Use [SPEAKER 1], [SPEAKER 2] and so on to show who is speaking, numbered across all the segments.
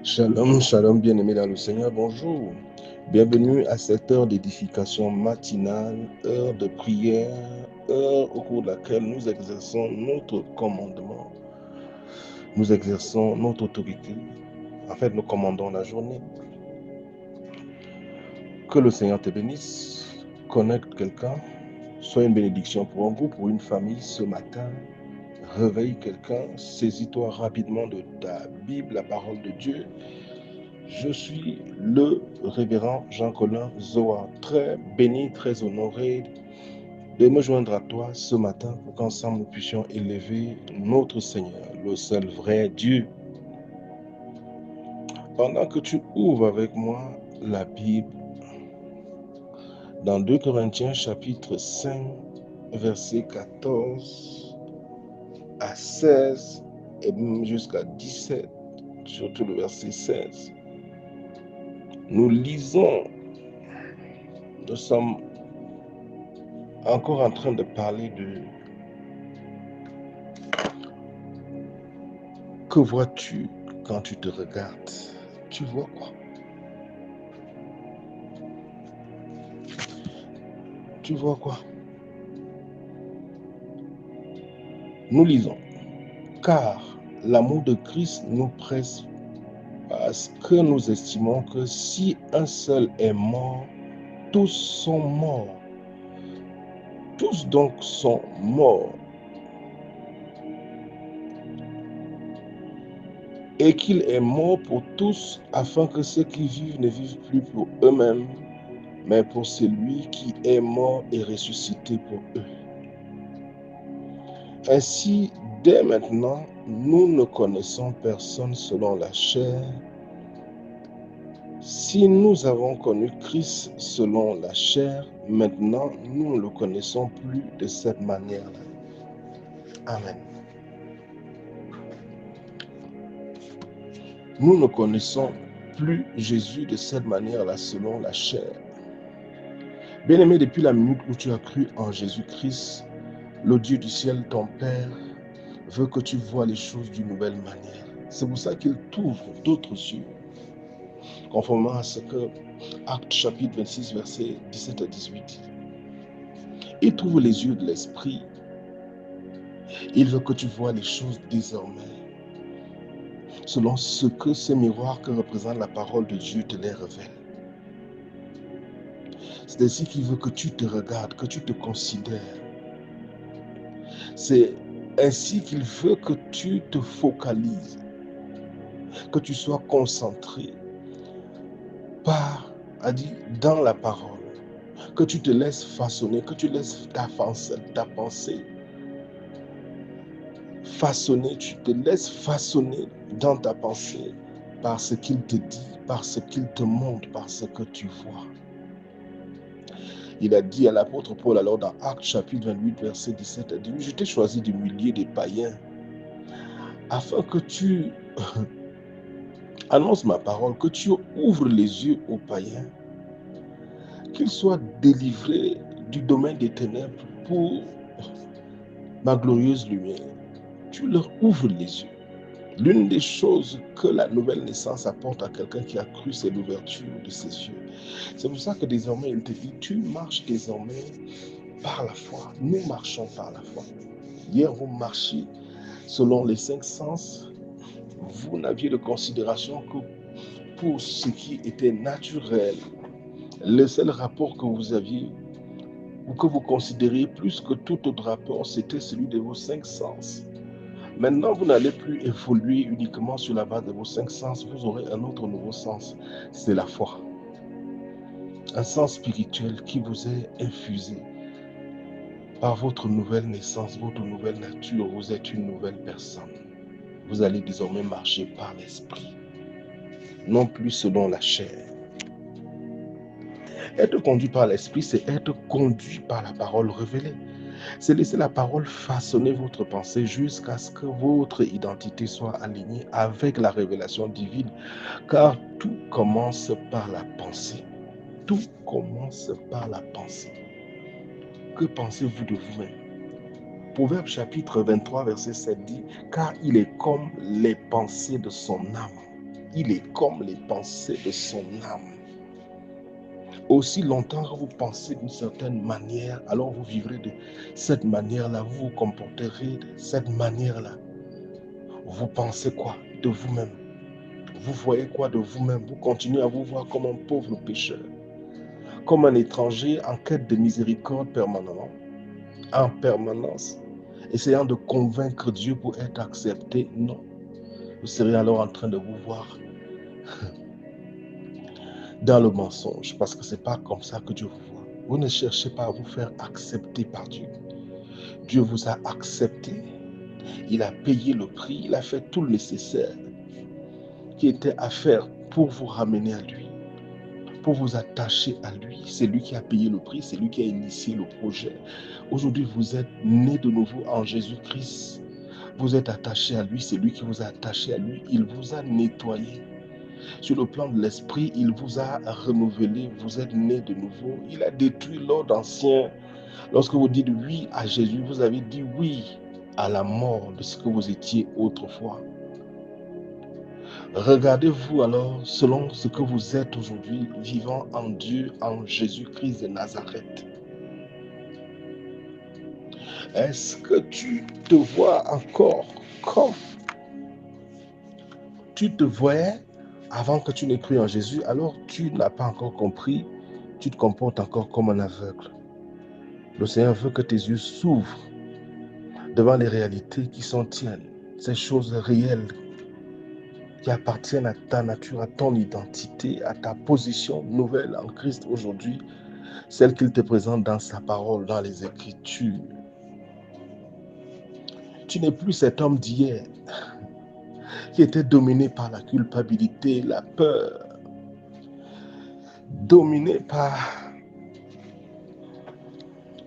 [SPEAKER 1] Shalom, shalom, bien-aimés dans le Seigneur, bonjour. Bienvenue à cette heure d'édification matinale, heure de prière, heure au cours de laquelle nous exerçons notre commandement, nous exerçons notre autorité. En fait, nous commandons la journée. Que le Seigneur te bénisse, connecte quelqu'un, sois une bénédiction pour un groupe, pour une famille ce matin. Réveille quelqu'un, saisis-toi rapidement de ta Bible, la parole de Dieu. Je suis le révérend Jean-Colin Zoa, très béni, très honoré de me joindre à toi ce matin pour qu'ensemble nous puissions élever notre Seigneur, le seul vrai Dieu. Pendant que tu ouvres avec moi la Bible, dans 2 Corinthiens chapitre 5, versets 14 à 16 et même jusqu'à 17, surtout le verset 16, nous lisons, nous sommes encore en train de parler de que vois-tu quand tu te regardes? Tu vois quoi? Tu vois quoi? Nous lisons. Car l'amour de Christ nous presse parce que nous estimons que si un seul est mort, tous sont morts. Tous donc sont morts. Et qu'il est mort pour tous, afin que ceux qui vivent ne vivent plus pour eux-mêmes, mais pour celui qui est mort et ressuscité pour eux. Ainsi, dès maintenant, nous ne connaissons personne selon la chair. Si nous avons connu Christ selon la chair, maintenant nous ne le connaissons plus de cette manière-là. Amen. Nous ne connaissons plus Jésus de cette manière-là selon la chair. Bien-aimé, depuis la minute où tu as cru en Jésus-Christ, le Dieu du ciel, ton Père, veut que tu vois les choses d'une nouvelle manière. C'est pour ça qu'il t'ouvre d'autres yeux, conformément à ce que Actes chapitre 26, versets 17 à 18 dit. Il t'ouvre les yeux de l'esprit. Il veut que tu vois les choses désormais selon ce que ce miroir que représente la parole de Dieu te les révèle. C'est ainsi qu'il veut que tu te regardes, que tu te considères. C'est ainsi qu'il veut que tu te focalises, que tu sois concentré dans la parole, que tu te laisses façonner, que tu laisses ta pensée façonner, tu te laisses façonner dans ta pensée par ce qu'il te dit, par ce qu'il te montre, par ce que tu vois. Il a dit à l'apôtre Paul, alors dans Actes chapitre 28, verset 17, il a dit, je t'ai choisi du milieu des païens afin que tu annonces ma parole, que tu ouvres les yeux aux païens, qu'ils soient délivrés du domaine des ténèbres pour ma glorieuse lumière. Tu leur ouvres les yeux. L'une des choses que la nouvelle naissance apporte à quelqu'un qui a cru, c'est l'ouverture de ses yeux. C'est pour ça que désormais, il te dit, tu marches désormais par la foi. Nous marchons par la foi. Hier, vous marchiez selon les 5 sens. Vous n'aviez de considération que pour ce qui était naturel. Le seul rapport que vous aviez, ou que vous considériez plus que tout autre rapport, c'était celui de vos 5 sens. Maintenant, vous n'allez plus évoluer uniquement sur la base de vos 5 sens, vous aurez un autre nouveau sens, c'est la foi. Un sens spirituel qui vous est infusé par votre nouvelle naissance, votre nouvelle nature, vous êtes une nouvelle personne. Vous allez désormais marcher par l'esprit, non plus selon la chair. Être conduit par l'esprit, c'est être conduit par la parole révélée. C'est laisser la parole façonner votre pensée jusqu'à ce que votre identité soit alignée avec la révélation divine. Car tout commence par la pensée. Tout commence par la pensée. Que pensez-vous de vous-même? Proverbe chapitre 23, verset 7 dit, car il est comme les pensées de son âme. il est comme les pensées de son âme. Aussi longtemps que vous pensez d'une certaine manière, alors vous vivrez de cette manière-là, vous vous comporterez de cette manière-là. Vous pensez quoi de vous-même? Vous voyez quoi de vous-même? Vous continuez à vous voir comme un pauvre pécheur, comme un étranger en quête de miséricorde permanemment, en permanence, essayant de convaincre Dieu pour être accepté. Non. Vous serez alors en train de vous voir dans le mensonge, parce que ce n'est pas comme ça que Dieu vous voit. Vous ne cherchez pas à vous faire accepter par Dieu. Dieu vous a accepté. Il a payé le prix. Il a fait tout le nécessaire qui était à faire pour vous ramener à lui, pour vous attacher à lui. C'est lui qui a payé le prix. C'est lui qui a initié le projet. Aujourd'hui, vous êtes né de nouveau en Jésus-Christ. Vous êtes attaché à lui. C'est lui qui vous a attaché à lui. Il vous a nettoyé. Sur le plan de l'esprit, il vous a renouvelé, vous êtes né de nouveau. Il a détruit l'ordre ancien. Lorsque vous dites oui à Jésus, vous avez dit oui à la mort de ce que vous étiez autrefois. Regardez-vous alors selon ce que vous êtes aujourd'hui, vivant en Dieu, en Jésus-Christ de Nazareth. Est-ce que tu te vois encore comme tu te voyais avant que tu n'aies cru en Jésus? Alors tu n'as pas encore compris, tu te comportes encore comme un aveugle. Le Seigneur veut que tes yeux s'ouvrent devant les réalités qui sont tiennes, ces choses réelles qui appartiennent à ta nature, à ton identité, à ta position nouvelle en Christ aujourd'hui, celle qu'il te présente dans sa parole, dans les Écritures. Tu n'es plus cet homme d'hier qui était dominé par la culpabilité, la peur, dominé par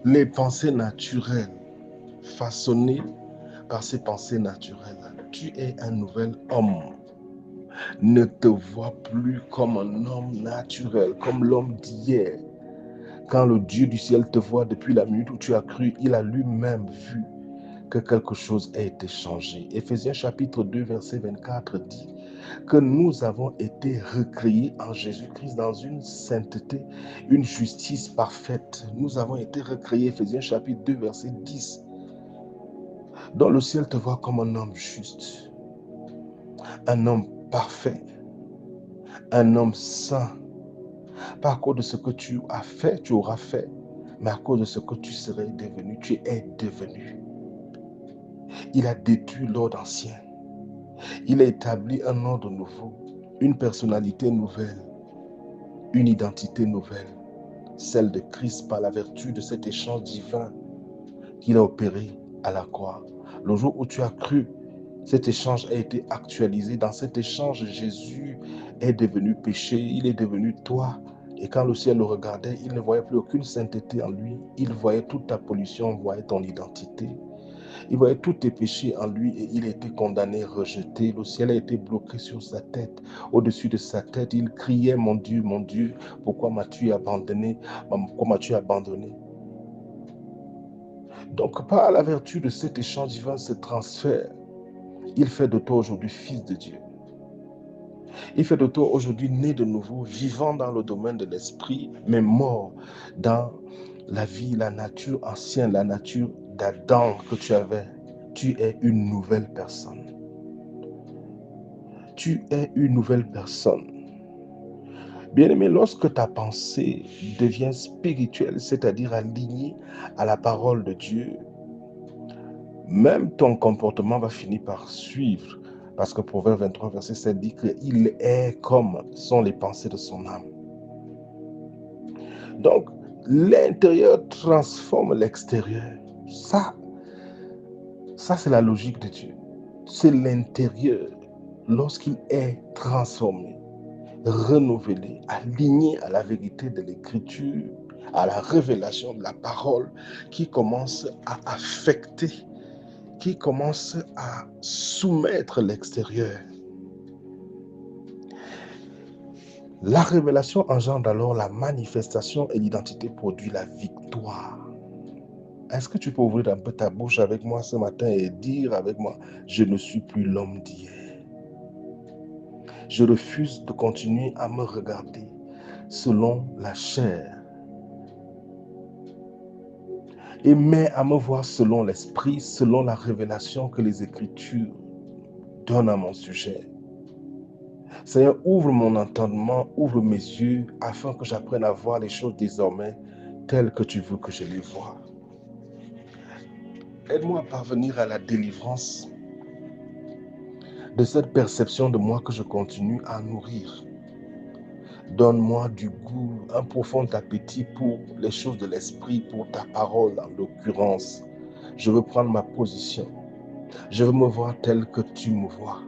[SPEAKER 1] les pensées naturelles, façonné par ces pensées naturelles. Tu es un nouvel homme. Ne te vois plus comme un homme naturel, comme l'homme d'hier. Quand le Dieu du ciel te voit depuis la minute où tu as cru, il a lui-même vu que quelque chose a été changé. Éphésiens chapitre 2, verset 24 dit que nous avons été recréés en Jésus-Christ dans une sainteté, une justice parfaite. Nous avons été recréés, Éphésiens chapitre 2, verset 10. Donc le ciel te voit comme un homme juste, un homme parfait, un homme saint. Pas à cause de ce que tu as fait, tu auras fait, mais à cause de ce que tu serais devenu, tu es devenu. Il a détruit l'ordre ancien. Il a établi un ordre nouveau, une personnalité nouvelle, une identité nouvelle, celle de Christ par la vertu de cet échange divin qu'il a opéré à la croix. Le jour où tu as cru, cet échange a été actualisé. Dans cet échange, Jésus est devenu péché, il est devenu toi. Et quand le ciel le regardait, il ne voyait plus aucune sainteté en lui. Il voyait toute ta pollution, il voyait ton identité. Il voyait tous tes péchés en lui et il a été condamné, rejeté. Le ciel a été bloqué sur sa tête. Au-dessus de sa tête, il criait, mon Dieu, pourquoi m'as-tu abandonné? Pourquoi m'as-tu abandonné? Donc, par la vertu de cet échange divin, ce transfert, il fait de toi aujourd'hui fils de Dieu. Il fait de toi aujourd'hui né de nouveau, vivant dans le domaine de l'esprit, mais mort dans la vie, la nature ancienne, la nature d'Adam que tu avais. Tu es une nouvelle personne. Tu es une nouvelle personne. Bien-aimé, lorsque ta pensée devient spirituelle, c'est-à-dire alignée à la parole de Dieu, même ton comportement va finir par suivre. Parce que Proverbe 23, verset 7 dit qu'il est comme sont les pensées de son âme. Donc, l'intérieur transforme l'extérieur. Ça c'est la logique de Dieu. C'est l'intérieur, lorsqu'il est transformé, renouvelé, aligné à la vérité de l'Écriture, à la révélation de la parole, qui commence à affecter, qui commence à soumettre l'extérieur. La révélation engendre alors la manifestation et l'identité produit la victoire. Est-ce que tu peux ouvrir un peu ta bouche avec moi ce matin et dire avec moi, je ne suis plus l'homme d'hier. Je refuse de continuer à me regarder selon la chair et à me voir selon l'esprit, selon la révélation que les Écritures donnent à mon sujet. Seigneur, ouvre mon entendement, ouvre mes yeux, afin que j'apprenne à voir les choses désormais telles que tu veux que je les voie. Aide-moi à parvenir à la délivrance de cette perception de moi que je continue à nourrir. Donne-moi du goût, un profond appétit pour les choses de l'esprit, pour ta parole en l'occurrence. Je veux prendre ma position. Je veux me voir tel que tu me vois.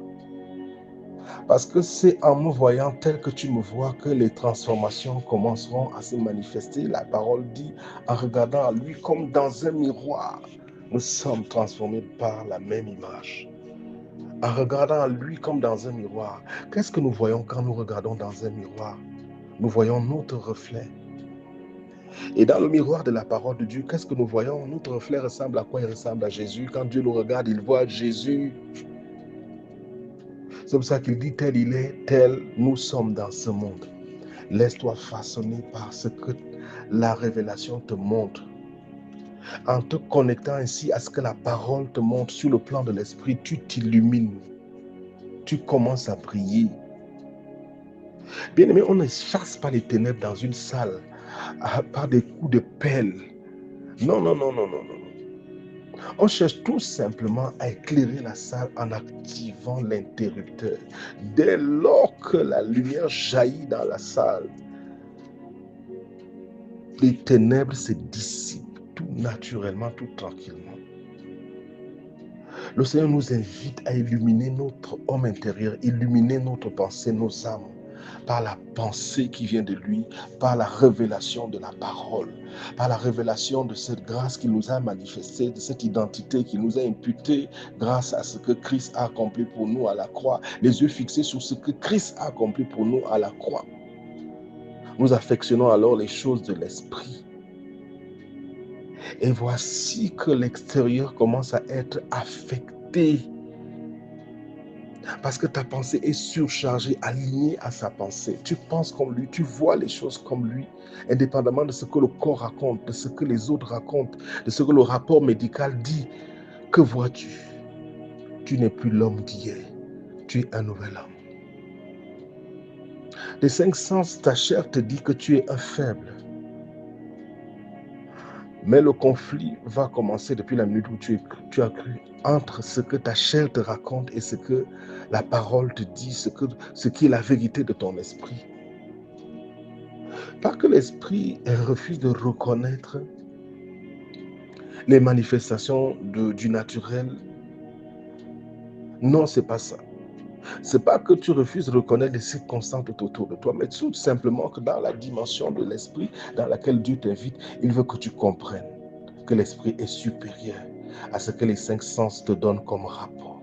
[SPEAKER 1] Parce que c'est en me voyant tel que tu me vois que les transformations commenceront à se manifester. La parole dit, en regardant à lui comme dans un miroir, nous sommes transformés par la même image. En regardant à lui comme dans un miroir, qu'est-ce que nous voyons quand nous regardons dans un miroir? Nous voyons notre reflet. Et dans le miroir de la parole de Dieu, qu'est-ce que nous voyons? Notre reflet ressemble à quoi? Il ressemble à Jésus. Quand Dieu le regarde, il voit Jésus. C'est pour ça qu'il dit, tel il est, tel nous sommes dans ce monde. Laisse-toi façonner par ce que la révélation te montre. En te connectant ainsi à ce que la parole te montre sur le plan de l'esprit, tu t'illumines. Tu commences à briller. Bien-aimé, on ne chasse pas les ténèbres dans une salle par des coups de pelle. Non, non, non, non, non, non. On cherche tout simplement à éclairer la salle en activant l'interrupteur. Dès lors que la lumière jaillit dans la salle, les ténèbres se dissipent tout naturellement, tout tranquillement. Le Seigneur nous invite à illuminer notre homme intérieur, illuminer notre pensée, nos âmes, par la pensée qui vient de lui, par la révélation de la parole, par la révélation de cette grâce qu'il nous a manifestée, de cette identité qu'il nous a imputée grâce à ce que Christ a accompli pour nous à la croix, les yeux fixés sur ce que Christ a accompli pour nous à la croix. Nous affectionnons alors les choses de l'esprit. Et voici que l'extérieur commence à être affecté parce que ta pensée est surchargée, alignée à sa pensée. Tu penses comme lui, tu vois les choses comme lui, indépendamment de ce que le corps raconte, de ce que les autres racontent, de ce que le rapport médical dit. Que vois-tu? Tu n'es plus l'homme d'hier, tu es un nouvel homme. Les 5 sens, ta chair te dit que tu es un faible. Mais le conflit va commencer depuis la minute où tu as cru entre ce que ta chair te raconte et ce que la parole te dit, ce qui est la vérité de ton esprit. Pas que l'esprit refuse de reconnaître les manifestations du naturel. Non, c'est pas ça. C'est pas que tu refuses de reconnaître les circonstances tout autour de toi, mais tout simplement que dans la dimension de l'esprit dans laquelle Dieu t'invite, il veut que tu comprennes que l'esprit est supérieur à ce que les 5 sens te donnent comme rapport.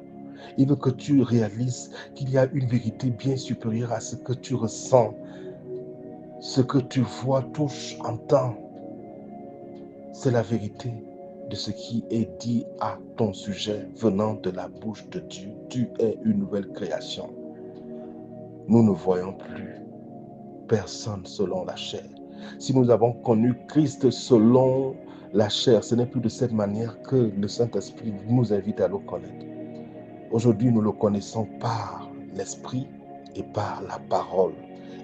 [SPEAKER 1] Il veut que tu réalises qu'il y a une vérité bien supérieure à ce que tu ressens, ce que tu vois, touches, entends. C'est la vérité de ce qui est dit à ton sujet venant de la bouche de Dieu. Tu es une nouvelle création. Nous ne voyons plus personne selon la chair. Si nous avons connu Christ selon la chair, ce n'est plus de cette manière que le Saint-Esprit nous invite à le connaître. Aujourd'hui, nous le connaissons par l'Esprit et par la parole.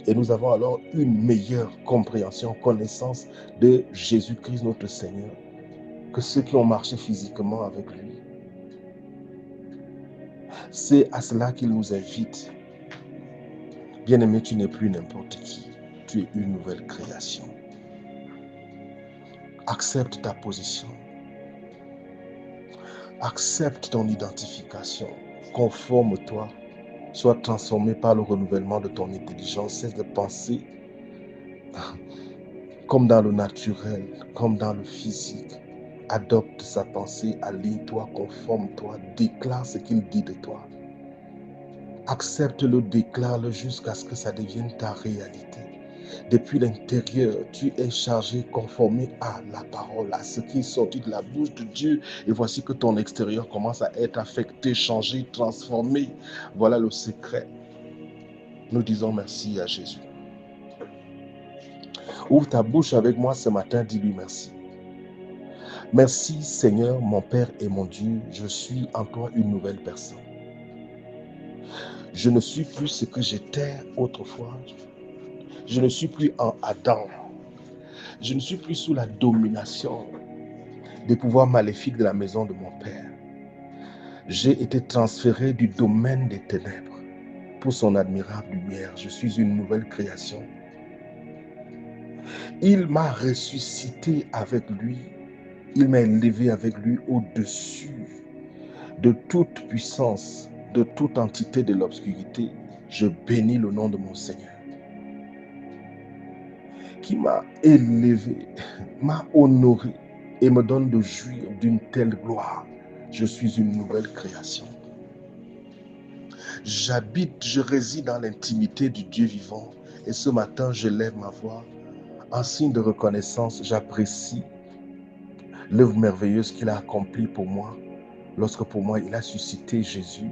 [SPEAKER 1] Et nous avons alors une meilleure compréhension, connaissance de Jésus-Christ notre Seigneur que ceux qui ont marché physiquement avec lui. C'est à cela qu'il nous invite. Bien-aimé, tu n'es plus n'importe qui. Tu es une nouvelle création. Accepte ta position. Accepte ton identification. Conforme-toi. Sois transformé par le renouvellement de ton intelligence. Cesse de penser comme dans le naturel, comme dans le physique. Adopte sa pensée, aligne-toi, conforme-toi, déclare ce qu'il dit de toi. Accepte-le, déclare-le jusqu'à ce que ça devienne ta réalité. Depuis l'intérieur, tu es chargé, conformé à la parole, à ce qui est sorti de la bouche de Dieu. Et voici que ton extérieur commence à être affecté, changé, transformé. Voilà le secret. Nous disons merci à Jésus. Ouvre ta bouche avec moi ce matin, dis-lui merci. Merci Seigneur, mon Père et mon Dieu, je suis en toi une nouvelle personne. Je ne suis plus ce que j'étais autrefois. Je ne suis plus en Adam. Je ne suis plus sous la domination des pouvoirs maléfiques de la maison de mon Père. J'ai été transféré du domaine des ténèbres pour son admirable lumière. Je suis une nouvelle création. Il m'a ressuscité avec lui. Il m'a élevé avec lui au-dessus de toute puissance, de toute entité de l'obscurité. Je bénis le nom de mon Seigneur, qui m'a élevé, m'a honoré et me donne de jouir d'une telle gloire. Je suis une nouvelle création. J'habite, je réside dans l'intimité du Dieu vivant. Et ce matin, je lève ma voix. En signe de reconnaissance, j'apprécie l'œuvre merveilleuse qu'il a accomplie pour moi. Lorsque pour moi, il a suscité Jésus,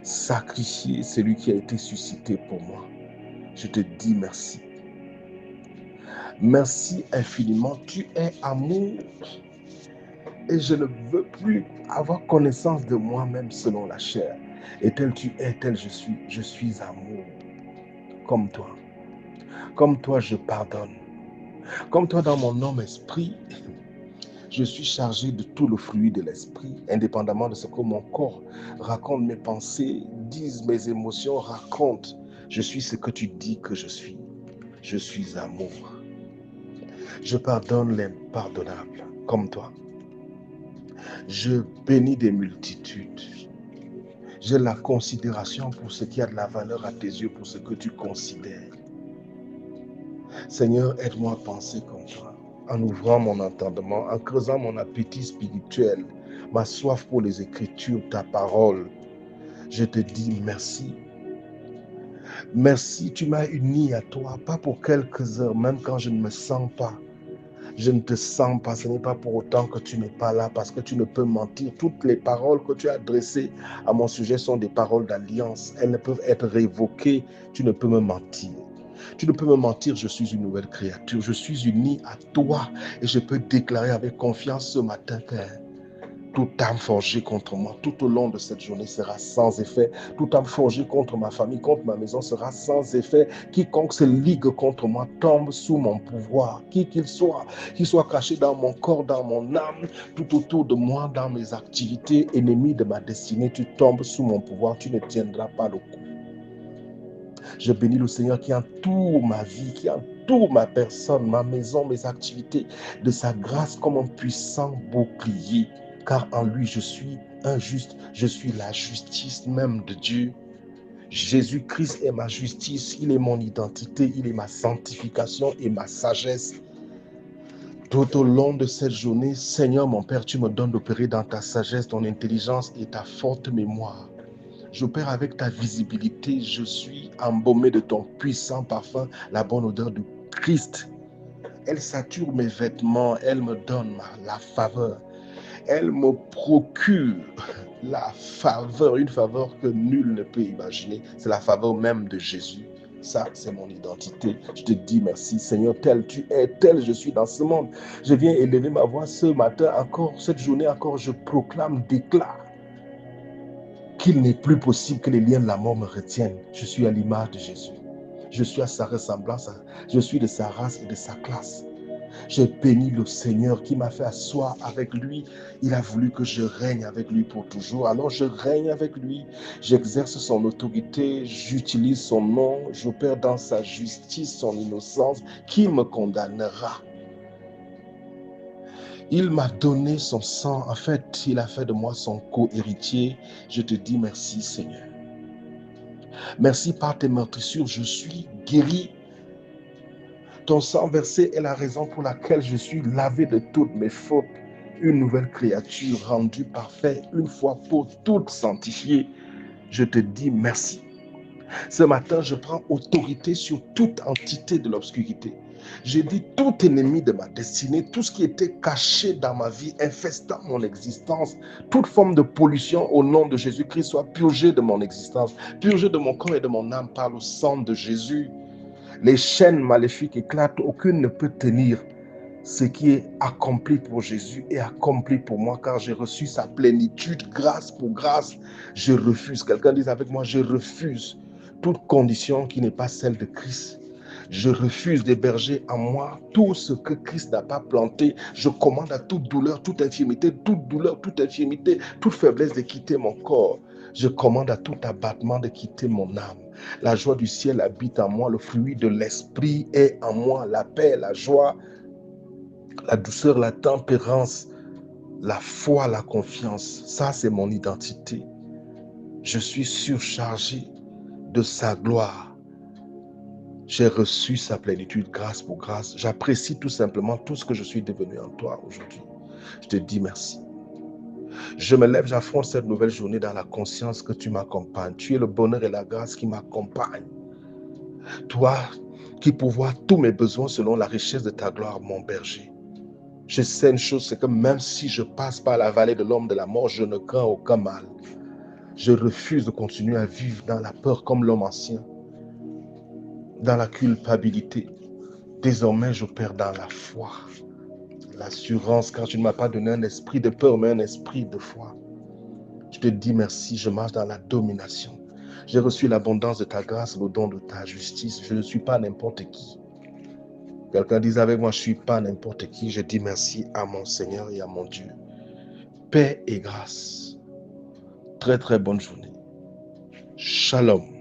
[SPEAKER 1] sacrifié celui qui a été suscité pour moi. Je te dis merci. Merci infiniment. Tu es amour. Et je ne veux plus avoir connaissance de moi-même selon la chair. Et tel tu es, tel je suis. Je suis amour. Comme toi. Comme toi, je pardonne. Comme toi, dans mon homme esprit, je suis chargé de tout le fruit de l'esprit, indépendamment de ce que mon corps raconte, mes pensées, disent mes émotions, racontent. Je suis ce que tu dis que je suis. Je suis amour. Je pardonne l'impardonnable, comme toi. Je bénis des multitudes. J'ai la considération pour ce qui a de la valeur à tes yeux, pour ce que tu considères. Seigneur, aide-moi à penser comme toi, en ouvrant mon entendement, en creusant mon appétit spirituel, ma soif pour les Écritures, ta parole. Je te dis merci. Merci, tu m'as uni à toi, pas pour quelques heures, même quand je ne me sens pas. Je ne te sens pas, ce n'est pas pour autant que tu n'es pas là, parce que tu ne peux mentir. Toutes les paroles que tu as adressées à mon sujet sont des paroles d'alliance. Elles ne peuvent être révoquées. Tu ne peux me mentir. Tu ne peux me mentir, je suis une nouvelle créature. Je suis uni à toi et je peux déclarer avec confiance ce matin que toute âme forgée contre moi tout au long de cette journée sera sans effet. Toute âme forgée contre ma famille, contre ma maison sera sans effet. Quiconque se ligue contre moi tombe sous mon pouvoir. Qui qu'il soit caché dans mon corps, dans mon âme, tout autour de moi, dans mes activités, ennemi de ma destinée, tu tombes sous mon pouvoir, tu ne tiendras pas le coup. Je bénis le Seigneur qui entoure ma vie, qui entoure ma personne, ma maison, mes activités, de sa grâce comme un puissant bouclier. Car en lui, je suis un juste, je suis la justice même de Dieu. Jésus-Christ est ma justice, il est mon identité, il est ma sanctification et ma sagesse. Tout au long de cette journée, Seigneur mon Père, tu me donnes d'opérer dans ta sagesse, ton intelligence et ta forte mémoire. J'opère avec ta visibilité, je suis embaumé de ton puissant parfum, la bonne odeur de Christ. Elle sature mes vêtements, elle me donne la faveur. Elle me procure la faveur, une faveur que nul ne peut imaginer. C'est la faveur même de Jésus. Ça, c'est mon identité. Je te dis merci, Seigneur, tel tu es, tel je suis dans ce monde. Je viens élever ma voix ce matin encore, cette journée encore, je proclame, déclare qu'il n'est plus possible que les liens de la mort me retiennent. Je suis à l'image de Jésus. Je suis à sa ressemblance, je suis de sa race et de sa classe. J'ai béni le Seigneur qui m'a fait asseoir avec lui. Il a voulu que je règne avec lui pour toujours. Alors je règne avec lui. J'exerce son autorité. J'utilise son nom. J'opère dans sa justice, son innocence. Qui me condamnera? Il m'a donné son sang. En fait, il a fait de moi son co-héritier. Je te dis merci, Seigneur. Merci par tes meurtrissures. Je suis guéri. Ton sang versé est la raison pour laquelle je suis lavé de toutes mes fautes. Une nouvelle créature rendue parfaite, une fois pour toutes sanctifiée. Je te dis merci. Ce matin, je prends autorité sur toute entité de l'obscurité. Je dis tout ennemi de ma destinée, tout ce qui était caché dans ma vie, infestant mon existence, toute forme de pollution au nom de Jésus-Christ soit purgée de mon existence, purgée de mon corps et de mon âme par le sang de Jésus. Les chaînes maléfiques éclatent, aucune ne peut tenir. Ce qui est accompli pour Jésus est accompli pour moi, car j'ai reçu sa plénitude, grâce pour grâce. Je refuse, quelqu'un dise avec moi, je refuse toute condition qui n'est pas celle de Christ. Je refuse d'héberger en moi tout ce que Christ n'a pas planté. Je commande à toute douleur, toute infirmité, toute faiblesse de quitter mon corps. Je commande à tout abattement de quitter mon âme. La joie du ciel habite en moi, le fruit de l'esprit est en moi, la paix, la joie, la douceur, la tempérance, la foi, la confiance. Ça, c'est mon identité. Je suis surchargé de sa gloire. J'ai reçu sa plénitude grâce pour grâce. J'apprécie tout simplement tout ce que je suis devenu en toi aujourd'hui. Je te dis merci. Je me lève, j'affronte cette nouvelle journée dans la conscience que tu m'accompagnes. Tu es le bonheur et la grâce qui m'accompagnent. Toi qui pourvois tous mes besoins selon la richesse de ta gloire, mon berger. Je sais une chose, c'est que même si je passe par la vallée de l'ombre de la mort, je ne crains aucun mal. Je refuse de continuer à vivre dans la peur comme l'homme ancien, dans la culpabilité. Désormais, je perds dans la foi, l'assurance, car tu ne m'as pas donné un esprit de peur, mais un esprit de foi. Je te dis merci, je marche dans la domination. J'ai reçu l'abondance de ta grâce, le don de ta justice. Je ne suis pas n'importe qui. Quelqu'un dise avec moi, je ne suis pas n'importe qui. Je dis merci à mon Seigneur et à mon Dieu. Paix et grâce. Très très bonne journée. Shalom.